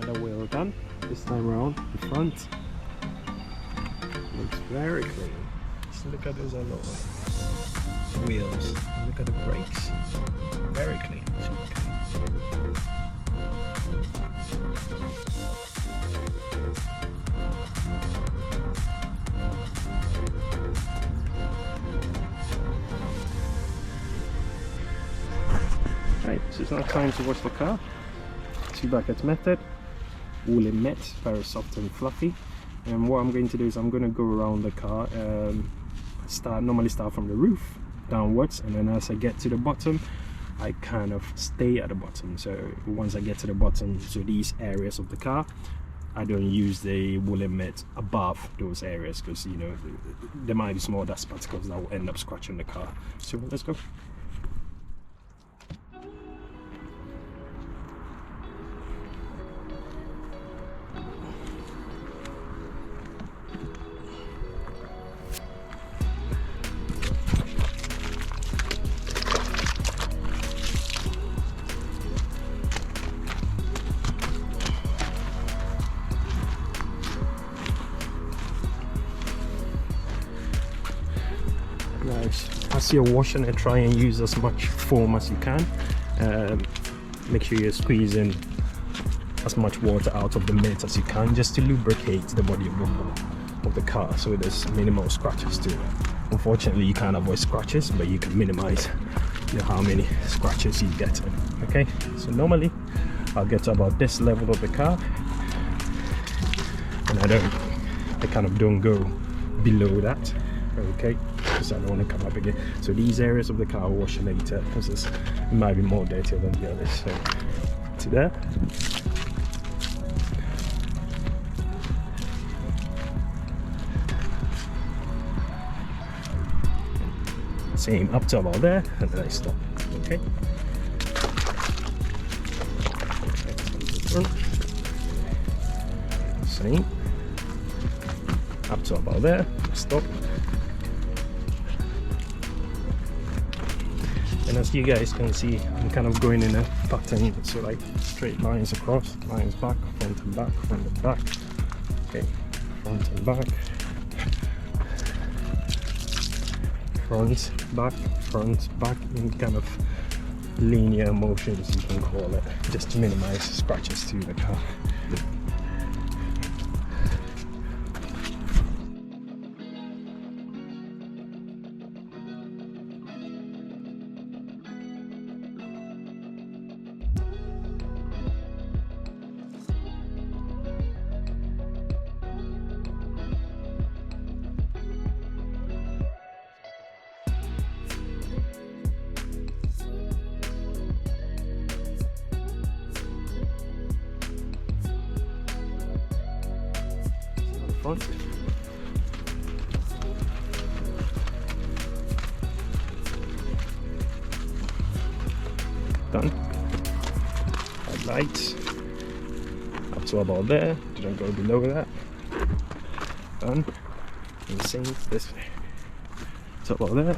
Another wheel done. This time around, the front looks very clean. Just look at those alloy wheels. Look at the brakes. Very clean. Right, so it's now time to wash the car. 2 buckets method, woolly mitt, very soft and fluffy. And what I'm going to do is I'm going to go around the car, normally start from the roof downwards, and then as I get to the bottom I kind of stay at the bottom. So once I get to the bottom, so these areas of the car, I don't use the woolly mitt above those areas, because you know there might be small dust particles that will end up scratching the car. So let's go. As you're washing it, try and use as much foam as you can. Make sure you're squeezing as much water out of the mitt as you can, just to lubricate the body of the car, so there's minimal scratches too. Unfortunately you can't avoid scratches, but you can minimize how many scratches you get. Okay, so normally I'll get to about this level of the car, and I kind of don't go below that. Okay, because I don't want to come up again. So these areas of the car I'll wash later, because it might be more dirty than the others. So to there. Same up to about there, and then I stop. Okay. Same up to about there, stop. And as you guys can see, I'm kind of going in a pattern, so like straight lines across, lines back, front and back, front and back. Okay, front and back, front, back, in kind of linear motions, you can call it, just to minimize scratches to the car. Front. Done. Headlights up to about there, don't go below that. Done. And the same this way, to about there,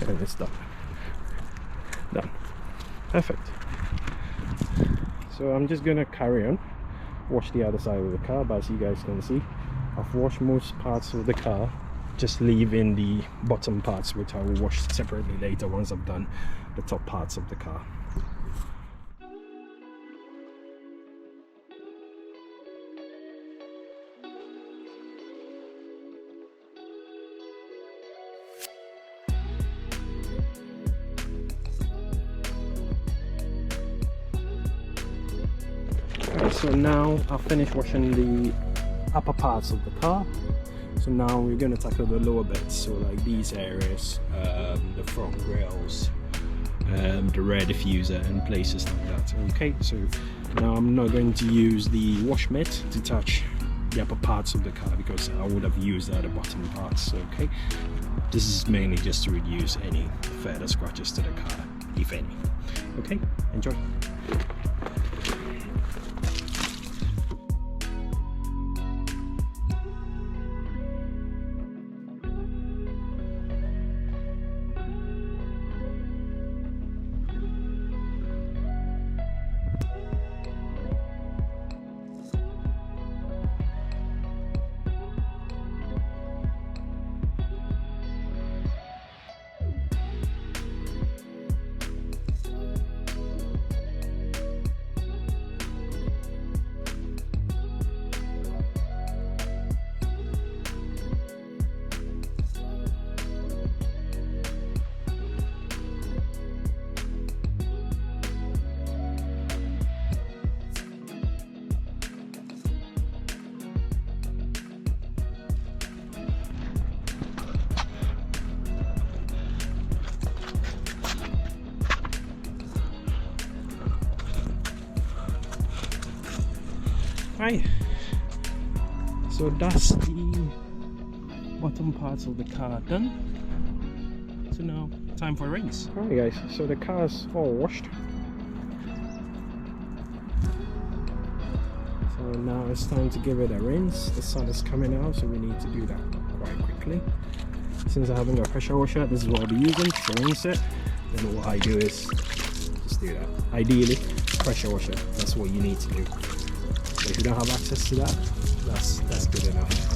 and it's done. Done. Perfect. So I'm just gonna carry on, wash the other side of the car, but as you guys can see, I've washed most parts of the car, just leaving the bottom parts, which I will wash separately later once I've done the top parts of the car. So now I've finished washing the upper parts of the car. So now we're going to tackle the lower bits, so like these areas, the front grills, the rear diffuser and places like that. Okay, so now I'm not going to use the wash mitt to touch the upper parts of the car, because I would have used the bottom parts. Okay, this is mainly just to reduce any further scratches to the car, if any. Okay, enjoy. Right, so that's the bottom parts of the car done. So now time for a rinse. Alright guys, so the car's all washed. So now it's time to give it a rinse. The sun is coming out, so we need to do that quite quickly. Since I haven't got a pressure washer, this is what I'll be using to rinse it. Then what I do is just do that. Ideally, pressure washer, that's what you need to do. But if you don't have access to that, that's good enough.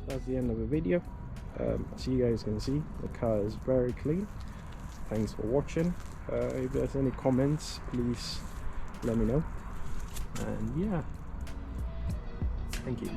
That's the end of the video. As you guys can see, the car is very clean. Thanks for watching. If there's any comments, please let me know. And yeah, thank you.